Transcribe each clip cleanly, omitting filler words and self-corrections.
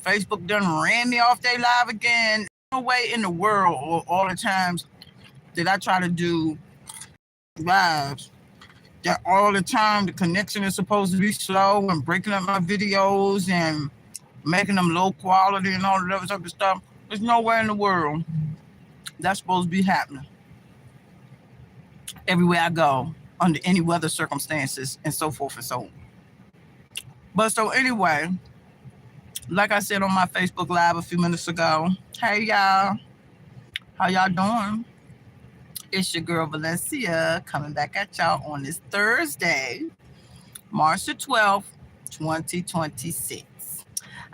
Facebook done ran me off their live again. No way in the world, or all the times that I try to do lives, that all the time the connection is supposed to be slow and breaking up my videos and making them low quality and all that other type of stuff. There's nowhere in the world that's supposed to be happening everywhere I go under any weather circumstances and so forth and so on. But so anyway, like I said on my Facebook Live a few minutes ago, hey y'all, how y'all doing? It's your girl Valencia coming back at y'all on this Thursday, March the 12th, 2026.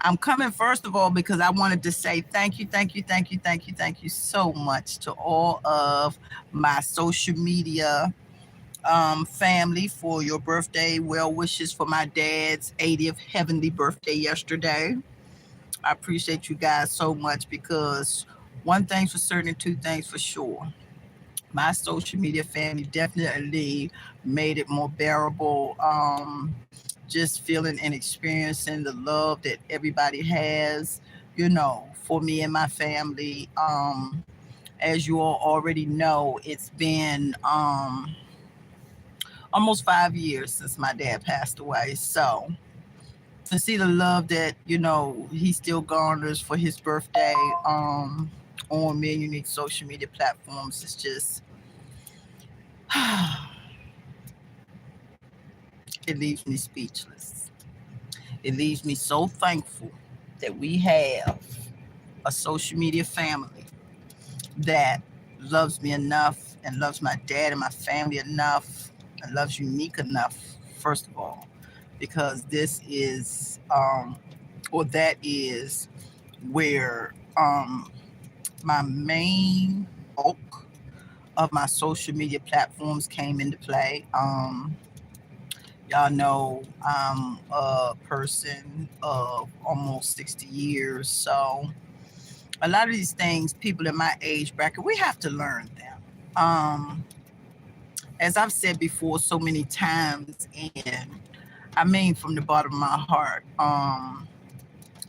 I'm coming first of all because I wanted to say thank you, thank you, thank you, thank you, thank you so much to all of my social media family for your birthday well wishes for my dad's 80th heavenly birthday yesterday. I appreciate you guys so much because one thing's for certain and two things for sure. My social media family definitely made it more bearable. Just feeling and experiencing the love that everybody has, for me and my family. As you all already know, it's been almost 5 years since my dad passed away. So to see the love that, he still garners for his birthday on many unique social media platforms is just, it leaves me speechless. It leaves me so thankful that we have a social media family that loves me enough and loves my dad and my family enough and loves Unique enough, first of all, because this is, or that is where my main bulk of my social media platforms came into play. Y'all know I'm a person of almost 60 years. So a lot of these things, people in my age bracket, we have to learn them. As I've said before so many times, and I mean from the bottom of my heart.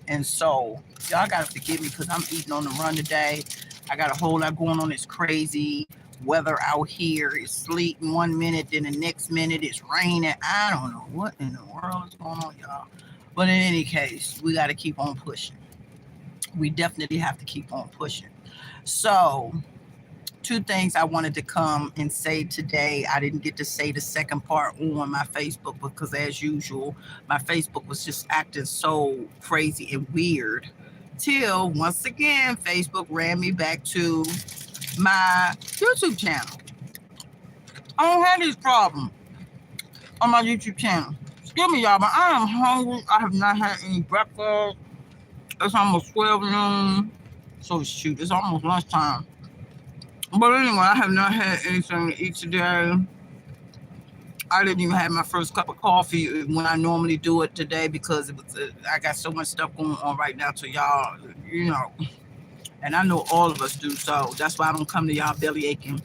And so y'all gotta forgive me because I'm eating on the run today. I got a whole lot going on. It's crazy weather out here. It's sleet in 1 minute, then the next minute it's raining. I don't know what in the world is going on, y'all. But in any case, we got to keep on pushing. We definitely have to keep on pushing. So, two things I wanted to come and say today. I didn't get to say the second part on my Facebook because, as usual, my Facebook was just acting so crazy and weird. Till once again, Facebook ran me back to my YouTube channel. I don't have these problems on my YouTube channel. Excuse me, y'all, but I am hungry. I have not had any breakfast. It's almost 12 noon. So shoot, it's almost lunchtime. But anyway, I have not had anything to eat today. I didn't even have my first cup of coffee when I normally do it today because I got so much stuff going on right now to y'all, and I know all of us do. So that's why I don't come to y'all belly aching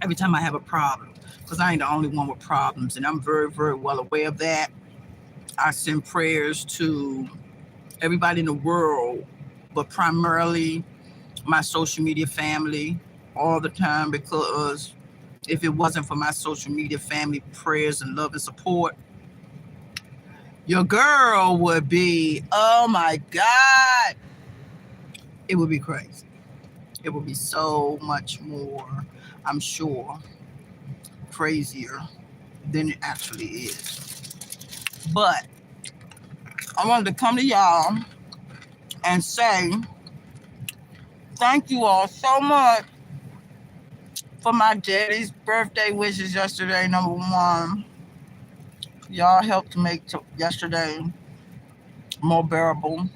every time I have a problem, because I ain't the only one with problems, and I'm very, very well aware of that. I send prayers to everybody in the world, but primarily my social media family all the time, because if it wasn't for my social media family prayers and love and support, your girl would be, oh my God, it would be crazy. It would be so much more, I'm sure, crazier than it actually is. But I wanted to come to y'all and say thank you all so much for my daddy's birthday wishes yesterday. Number one, y'all helped to make yesterday more bearable,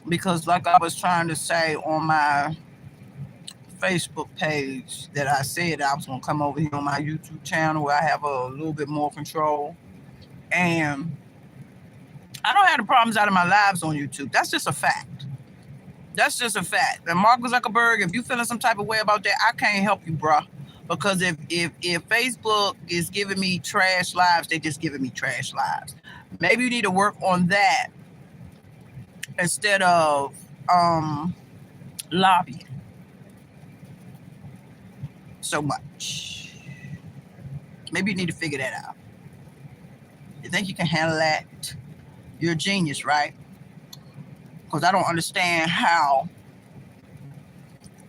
because like I was trying to say on my Facebook page, that I said I was going to come over here on my YouTube channel where I have a little bit more control, and I don't have the problems out of my lives on YouTube. That's just a fact. That's just a fact. And Mark Zuckerberg, if you feeling some type of way about that, I can't help you, bruh. Because if Facebook is giving me trash lives, they just giving me trash lives. Maybe you need to work on that instead of lobbying so much. Maybe you need to figure that out. You think you can handle that? You're a genius, right? Because I don't understand how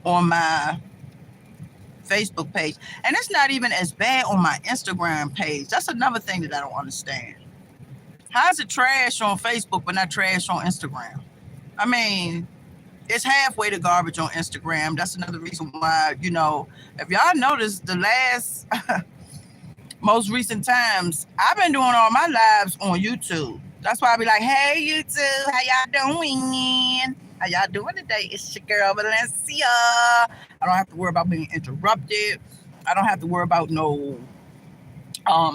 on my Facebook page, and it's not even as bad on my Instagram page. That's another thing that I don't understand. How is it trash on Facebook but not trash on Instagram? I mean, it's halfway to garbage on Instagram. That's another reason why, if y'all notice the last most recent times, I've been doing all my lives on YouTube. That's why I be like, hey YouTube, how y'all doing? How y'all doing today? It's your girl Valencia. I don't have to worry about being interrupted. I don't have to worry about no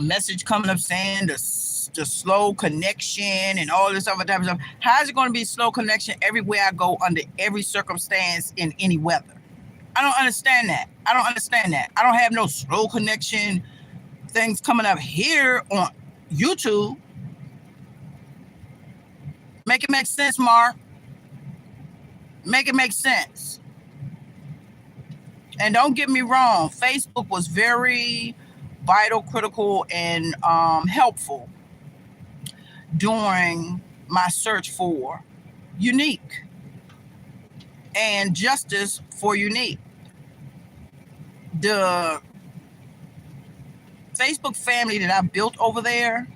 message coming up saying the slow connection and all this other type of stuff. How is it going to be slow connection everywhere I go under every circumstance in any weather? I don't understand that. I don't have no slow connection things coming up here on YouTube. Make it make sense, Mark. Make it make sense. And don't get me wrong, Facebook was very vital, critical, and helpful during my search for unique and justice for unique. The Facebook family that I built over there,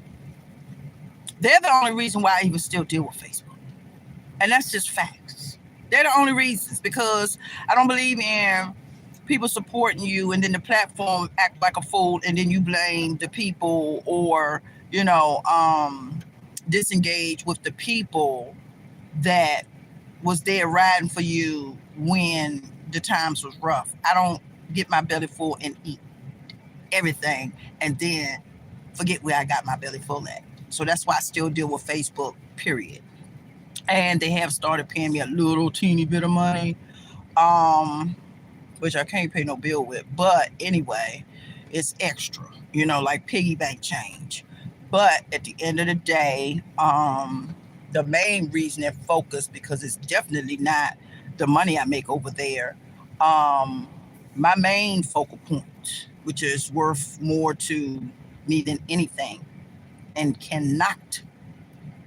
they're the only reason why I even still deal with Facebook. And that's just facts. They're the only reasons, because I don't believe in people supporting you and then the platform act like a fool and then you blame the people or, disengage with the people that was there riding for you when the times was rough. I don't get my belly full and eat everything and then forget where I got my belly full at. So that's why I still deal with Facebook, period. And they have started paying me a little teeny bit of money, which I can't pay no bill with. But anyway, it's extra, like piggy bank change. But at the end of the day, the main reason and focus, because it's definitely not the money I make over there, my main focal point, which is worth more to me than anything and cannot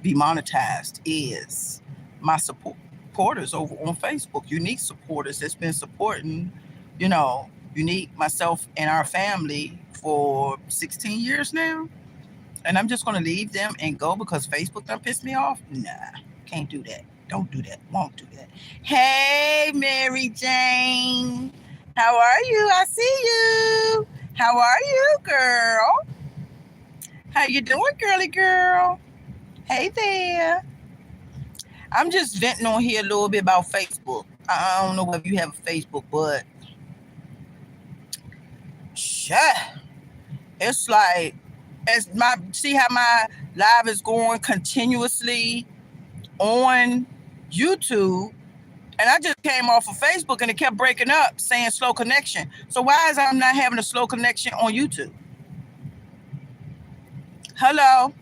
be monetized, is my supporters over on Facebook, unique supporters that's been supporting, unique, myself, and our family for 16 years now. And I'm just going to leave them and go because Facebook done pissed me off? Nah, can't do that. Don't do that. Won't do that. Hey, Mary Jane. How are you? I see you. How are you, girl? How you doing, girly girl? Hey there. I'm just venting on here a little bit about Facebook. I don't know if you have a Facebook, but shit. It's like, see how my live is going continuously on YouTube, and I just came off of Facebook and it kept breaking up saying slow connection. So why is I'm not having a slow connection on YouTube? Hello?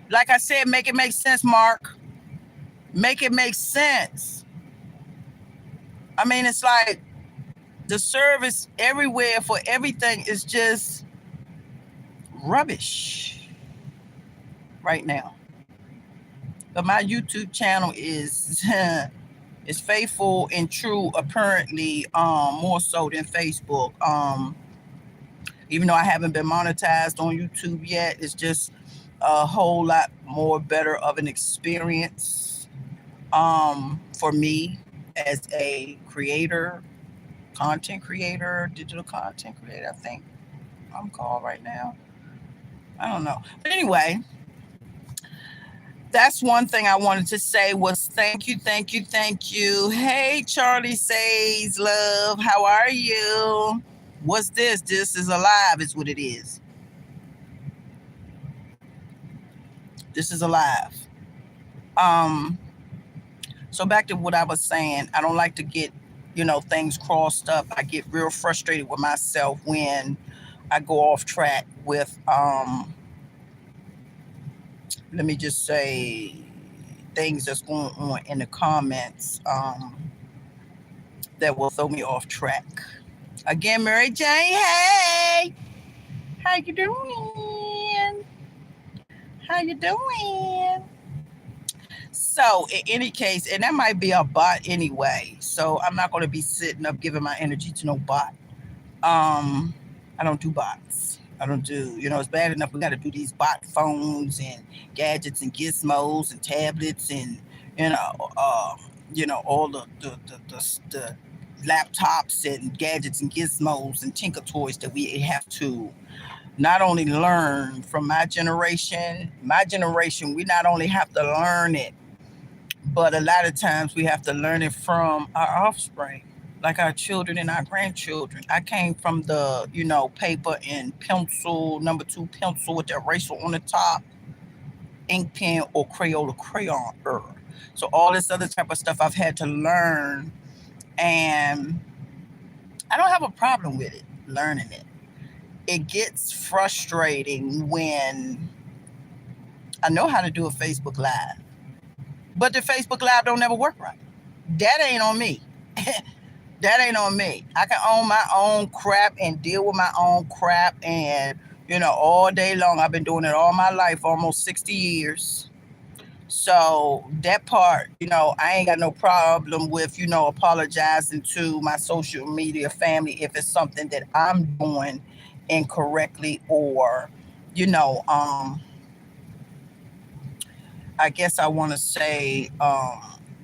Like I said, make it make sense, Mark. Make it make sense. I mean, it's like the service everywhere for everything is just rubbish right now. But my YouTube channel is is faithful and true, apparently, more so than Facebook. Even though I haven't been monetized on YouTube yet, it's just a whole lot more better of an experience for me as a creator, content creator, digital content creator, I think I'm called right now. I don't know. But anyway, that's one thing I wanted to say was thank you. Hey, Charlie Says Love, how are you? What's this? This is alive is what it is. This is alive. So back to what I was saying, I don't like to get, things crossed up. I get real frustrated with myself when I go off track with, let me just say things that's going on in the comments that will throw me off track. Again, Mary Jane, hey, how you doing? How you doing? So in any case, and that might be a bot anyway. So I'm not going to be sitting up giving my energy to no bot. I don't do bots. I don't do, it's bad enough we got to do these bot phones and gadgets and gizmos and tablets and, you know, all the laptops and gadgets and gizmos and tinker toys that we have to not only learn from my generation, we not only have to learn it, but a lot of times we have to learn it from our offspring, like our children and our grandchildren. I came from the, paper and pencil, number 2 pencil with the eraser on the top, ink pen or Crayola crayon. So all this other type of stuff I've had to learn, and I don't have a problem with it, learning it. It gets frustrating when I know how to do a Facebook Live, but the Facebook Live don't never work right. That ain't on me. That ain't on me. I can own my own crap and deal with my own crap, and all day long. I've been doing it all my life, almost 60 years. So that part, I ain't got no problem with, apologizing to my social media family if it's something that I'm doing incorrectly, or, I guess I want to say,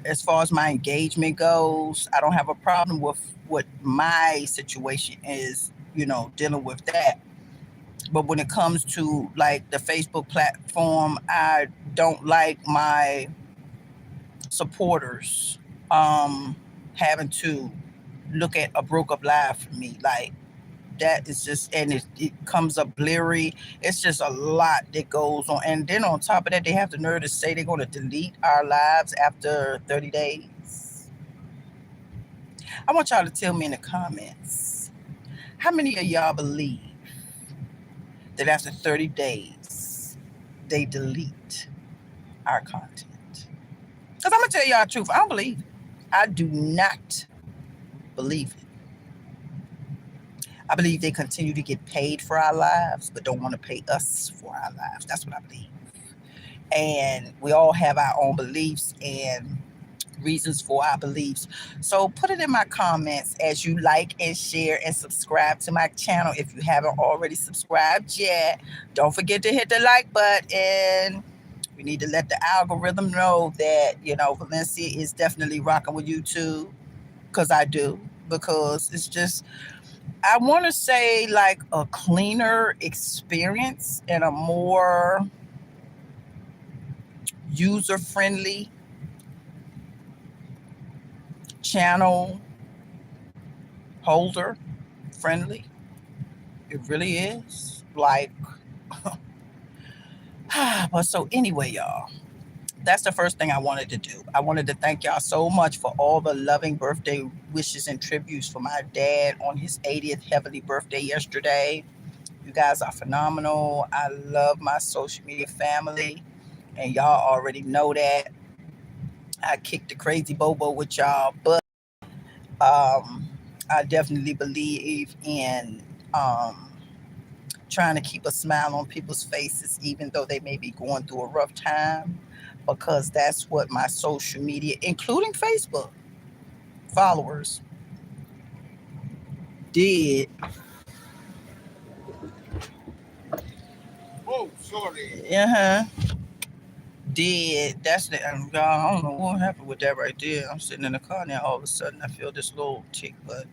as far as my engagement goes, I don't have a problem with what my situation is, dealing with that. But when it comes to like the Facebook platform, I don't like my supporters having to look at a broke up live for me. Like, that is just, and it comes up blurry. It's just a lot that goes on. And then on top of that, they have the nerve to say they're going to delete our lives after 30 days. I want y'all to tell me in the comments, how many of y'all believe that after 30 days, they delete our content? Because I'm going to tell y'all the truth. I don't believe it. I do not believe it. I believe they continue to get paid for our lives, but don't want to pay us for our lives. That's what I believe. And we all have our own beliefs and reasons for our beliefs. So put it in my comments as you like and share and subscribe to my channel. If you haven't already subscribed yet, don't forget to hit the like button. We need to let the algorithm know that, Valencia is definitely rocking with YouTube, because I do. Because it's just, I want to say, like, a cleaner experience and a more user-friendly channel holder friendly. It really is. Like, but so anyway, y'all, that's the first thing I wanted to do. I wanted to thank y'all so much for all the loving birthday wishes and tributes for my dad on his 80th heavenly birthday yesterday. You guys are phenomenal. I love my social media family, and y'all already know that. I kicked the crazy bobo with y'all, but I definitely believe in trying to keep a smile on people's faces, even though they may be going through a rough time, because that's what my social media, including Facebook followers, did. Oh, sorry. Did. That's the, I don't know what happened with that right there. I'm sitting in the car now, all of a sudden I feel this little tick, but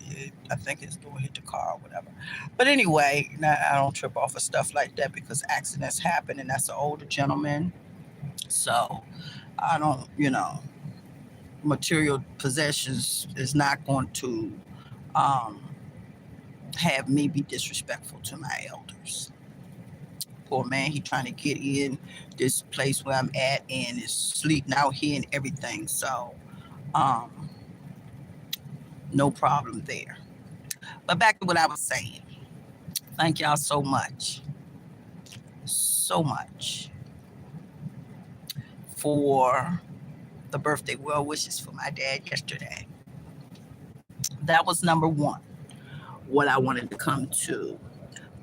I think it's door hit the car or whatever. But anyway, now I don't trip off of stuff like that, because accidents happen, and that's an older gentleman. So I don't, material possessions is not going to um, have me be disrespectful to my elders. Poor man, he trying to get in this place where I'm at, and is sleeping out here and everything. So no problem there. But back to what I was saying. Thank y'all so much. So much for the birthday well wishes for my dad yesterday. That was number one, what I wanted to come to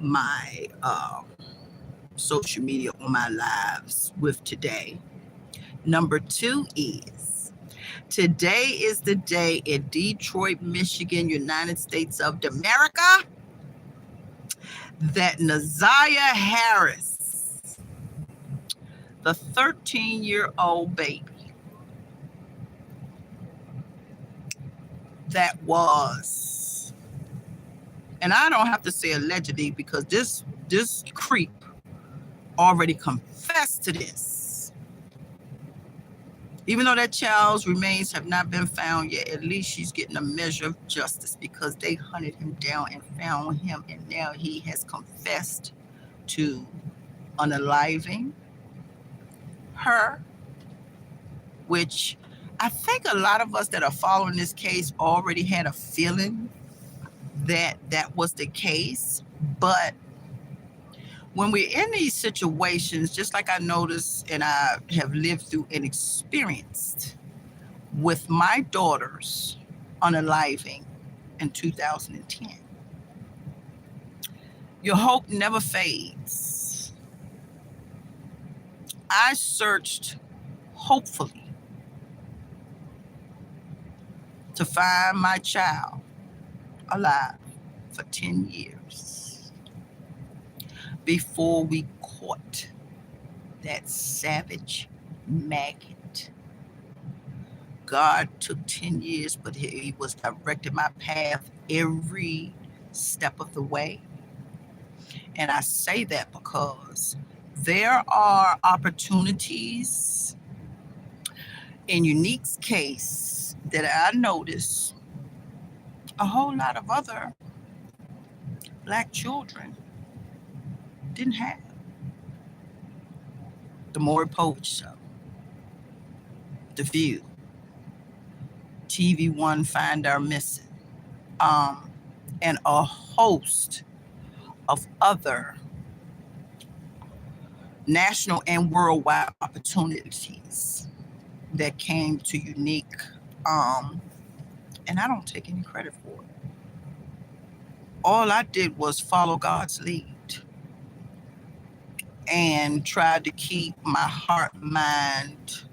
my social media on my lives with today. Number two is today is the day in Detroit, Michigan, United States of America, that Naziah Harris, the 13-year-old baby that was, and I don't have to say allegedly because this creep already confessed to this. Even though that child's remains have not been found yet, at least she's getting a measure of justice because they hunted him down and found him, and now he has confessed to unaliving her, which I think a lot of us that are following this case already had a feeling that that was the case. But when we're in these situations, just like I noticed and I have lived through and experienced with my daughters unaliving in 2010, your hope never fades. I searched hopefully to find my child alive for 10 years before we caught that savage maggot. God took 10 years, but he was directing my path every step of the way. And I say that because there are opportunities in Unique's case that I noticed a whole lot of other Black children didn't have. The Maury Povich Show, The View, TV One Find Our Missing, and a host of other national and worldwide opportunities that came to Unique, and I don't take any credit for it. All I did was follow God's lead and tried to keep my heart, mind,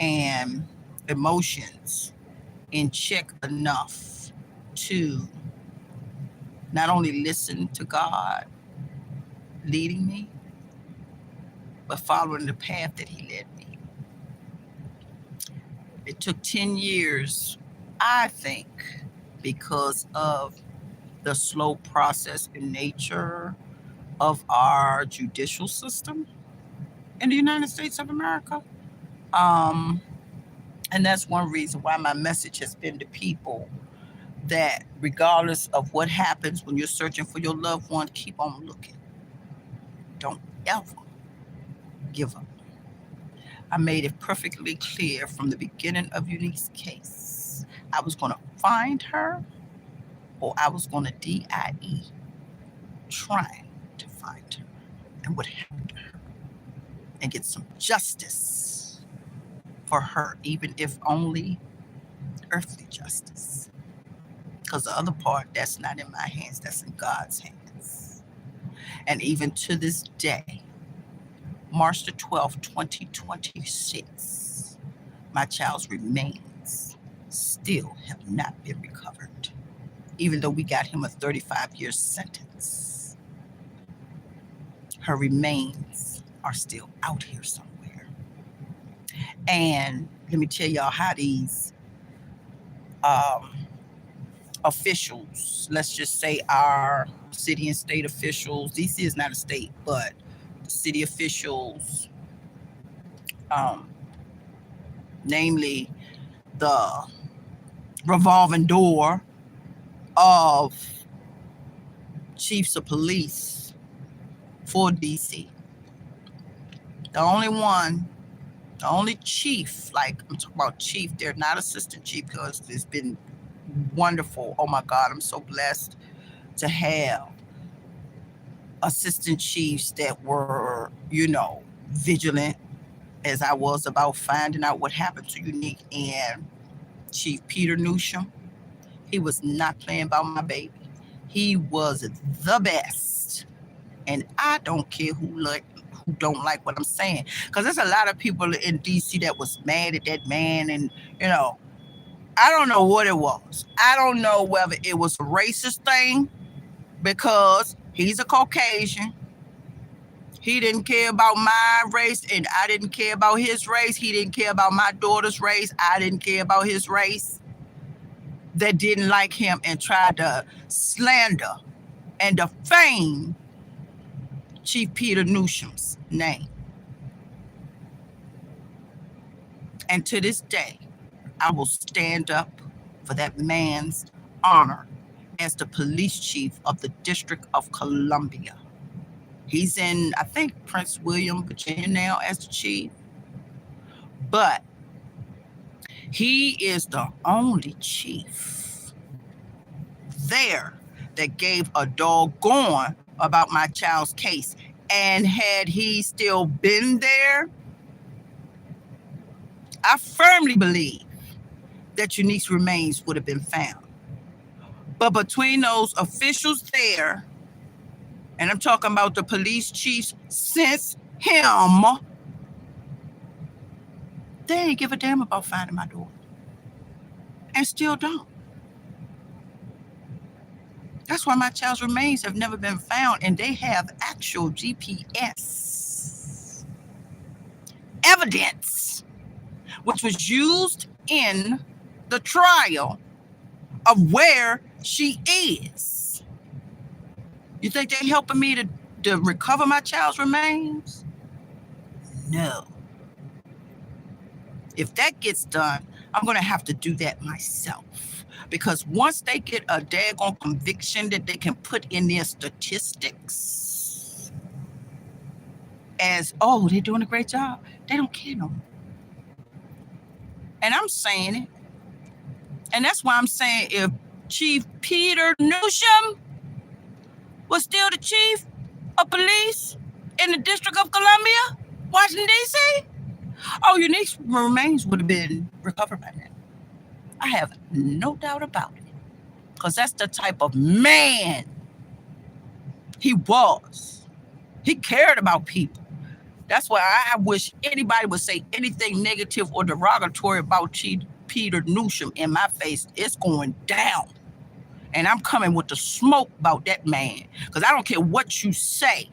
and emotions in check enough to not only listen to God leading me, but following the path that he led me. It took 10 years, I think, because of the slow process and nature of our judicial system in the United States of America. And that's one reason why my message has been to people that regardless of what happens when you're searching for your loved one, keep on looking. Don't ever give up. I made it perfectly clear from the beginning of Unique's case. I was going to find her, or I was going to DIE, trying to find her and what happened to her and get some justice for her, even if only earthly justice. Because the other part, that's not in my hands, that's in God's hands. And even to this day, March the 12th, 2026, my child's remains still have not been recovered, even though we got him a 35-year sentence. Her remains are still out here somewhere. And let me tell y'all how these officials, let's just say our city and state officials, DC is not a state, but city officials, namely the revolving door of chiefs of police for DC. The only chief, like I'm talking about chief, they're not assistant chief, because it's been wonderful. Oh my God, I'm so blessed to have assistant chiefs that were, vigilant as I was about finding out what happened to Unique and Chief Peter Newsham. He was not playing about my baby. He was the best. And I don't care who don't like what I'm saying. Because there's a lot of people in DC that was mad at that man. And, I don't know what it was. I don't know whether it was a racist thing because he's a Caucasian. He didn't care about my race and I didn't care about his race. He didn't care about my daughter's race. I didn't care about his race. That didn't like him and tried to slander and defame Chief Peter Newsham's name. And to this day, I will stand up for that man's honor as the police chief of the District of Columbia. He's in, I think, Prince William, Virginia now as the chief. But he is the only chief there that gave a doggone about my child's case. And had he still been there, I firmly believe that Unique's remains would have been found. But between those officials there, and I'm talking about the police chiefs since him, they ain't give a damn about finding my daughter. And still don't. That's why my child's remains have never been found, and they have actual GPS evidence, which was used in the trial of where she is. You think they're helping me to recover my child's remains? No. If that gets done, I'm going to have to do that myself. Because once they get a daggone conviction that they can put in their statistics as, oh, they're doing a great job, they don't care no more. And I'm saying it. And that's why I'm saying if Chief Peter Newsham was still the chief of police in the District of Columbia, Washington, D.C., oh, Unique's remains would have been recovered by now. I have no doubt about it. Because that's the type of man he was. He cared about people. That's why I wish anybody would say anything negative or derogatory about Chief Peter Newsham in my face. It's going down. And I'm coming with the smoke about that man. Because I don't care what you say.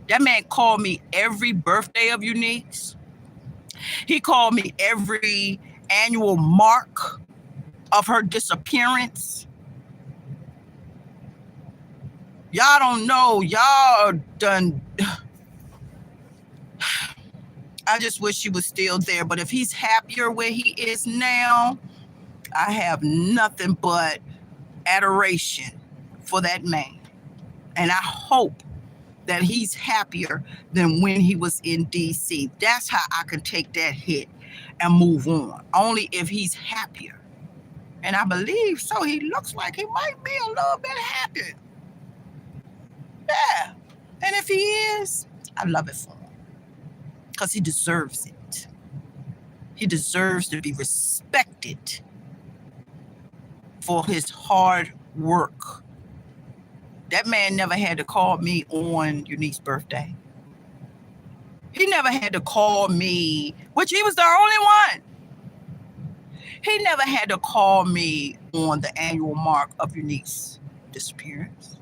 That man called me every birthday of Unique's. He called me every annual mark of her disappearance. Y'all don't know. Y'all done. I just wish he was still there. But if he's happier where he is now, I have nothing but adoration for that man. And I hope that he's happier than when he was in D.C. That's how I can take that hit and move on. Only if he's happier. And I believe so. He looks like he might be a little bit happy. Yeah. And if he is, I love it for him. Because he deserves it. He deserves to be respected for his hard work. That man never had to call me on Unique's birthday. He never had to call me, which he was the only one. He never had to call me on the annual mark of Unique's disappearance.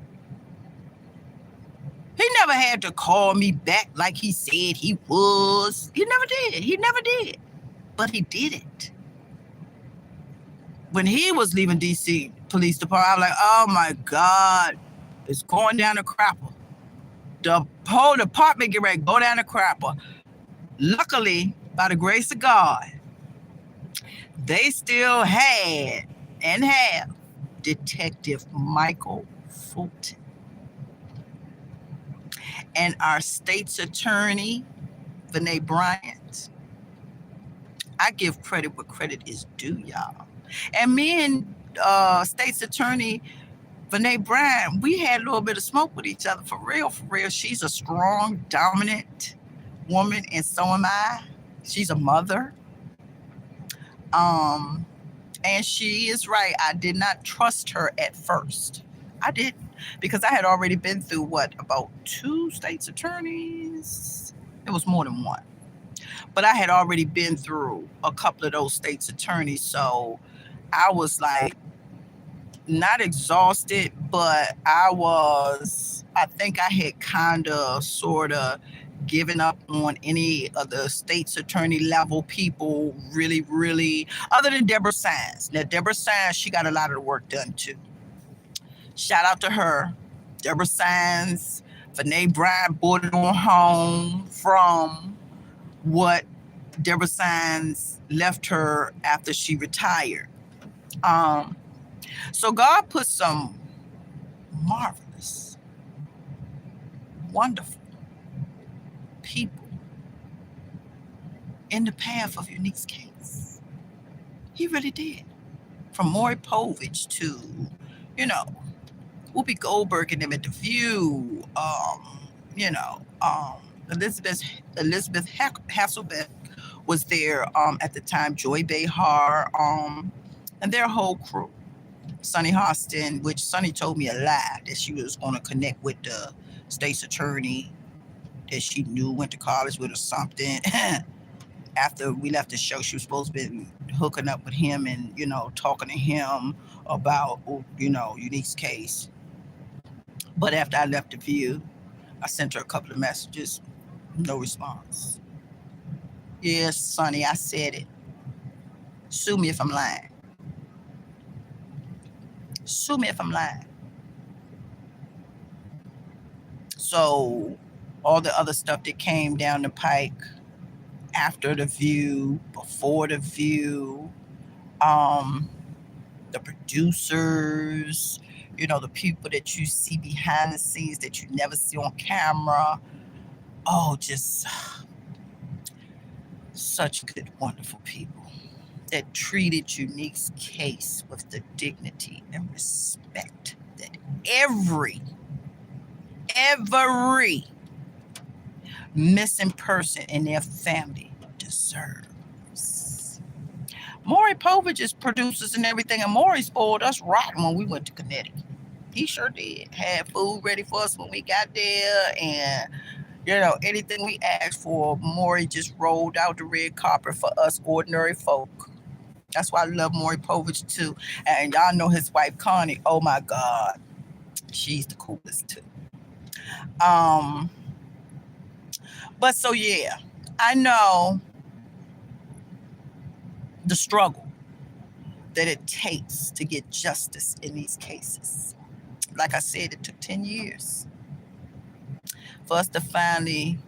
He never had to call me back like he said he was. He never did. He never did. But he did it. When he was leaving D.C. Police Department, I was like, oh my God. It's going down the crapper. The whole department get ready to go down the crapper. Luckily, by the grace of God, they still had and have Detective Michael Fulton. And our state's attorney, Vinay Bryant. I give credit where credit is due, y'all. And me and state's attorney, Vinay Bryant, we had a little bit of smoke with each other, for real, for real. She's a strong, dominant woman, and so am I. She's a mother. Um, and she is right. I did not trust her at first. I didn't, because I had already been through about 2 state's attorneys. It was more than one, but I had already been through a couple of those state's attorneys. So I was like, not exhausted, but I think I had kind of sort of given up on any of the state's attorney level people, really, other than Deborah Sines. Now, Deborah Sines, she got a lot of the work done too. Shout out to her. Deborah Sines, Vinay Bryant bought it on home from what Deborah Sines left her after she retired. So God put some marvelous, wonderful people in the path of Unique's case. He really did. From Maury Povich to, Whoopi Goldberg and them at The View, Elizabeth Hasselbeck was there at the time, Joy Behar, and their whole crew. Sonny Hostin, which Sonny told me a lie that she was going to connect with the state's attorney that she knew went to college with or something. After we left the show, she was supposed to be hooking up with him and, talking to him about, Unique's case. But after I left The View, I sent her a couple of messages. No response. Yes, Sonny, I said it. Sue me if I'm lying. Sue me if I'm lying. So all the other stuff that came down the pike after The View, before The View, the producers, the people that you see behind the scenes that you never see on camera. Oh, just such good, wonderful people that treated Unique's case with the dignity and respect that every missing person in their family deserves. Maury Povich's producers and everything, and Maury spoiled us rotten when we went to Connecticut. He sure did. Had food ready for us when we got there, and anything we asked for, Maury just rolled out the red carpet for us ordinary folk. That's why I love Maury Povich too. And y'all know his wife Connie. Oh my God, she's the coolest too. But so yeah, I know the struggle that it takes to get justice in these cases. Like I said, it took 10 years for us to finally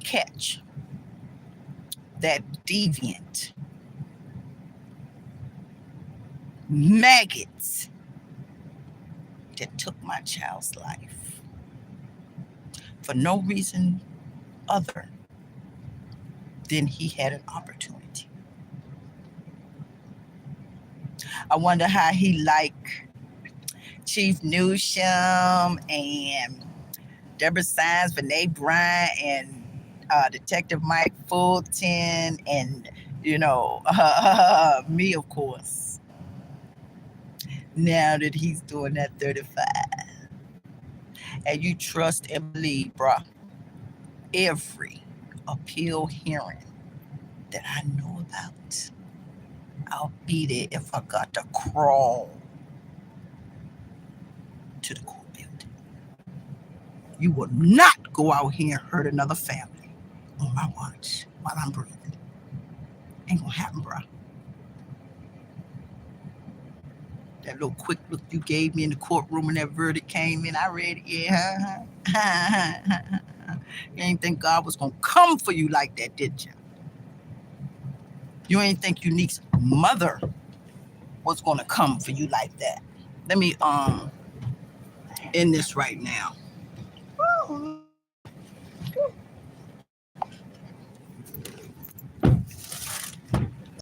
catch that deviant maggots that took my child's life for no reason other than he had an opportunity. I wonder how he liked Chief Newsham and Deborah Sines, Vinay Bryant, and Detective Mike Fulton, and me, of course. Now that he's doing that 35, and you trust and believe, bruh, every appeal hearing that I know about, I'll be there if I got to crawl to the court building. You will not go out here and hurt another family on my watch while I'm breathing. Ain't gonna happen, bro. That little quick look you gave me in the courtroom when that verdict came in, I read it. Yeah. You ain't think God was gonna come for you like that, did you? You ain't think Unique's mother was gonna come for you like that. Let me end this right now.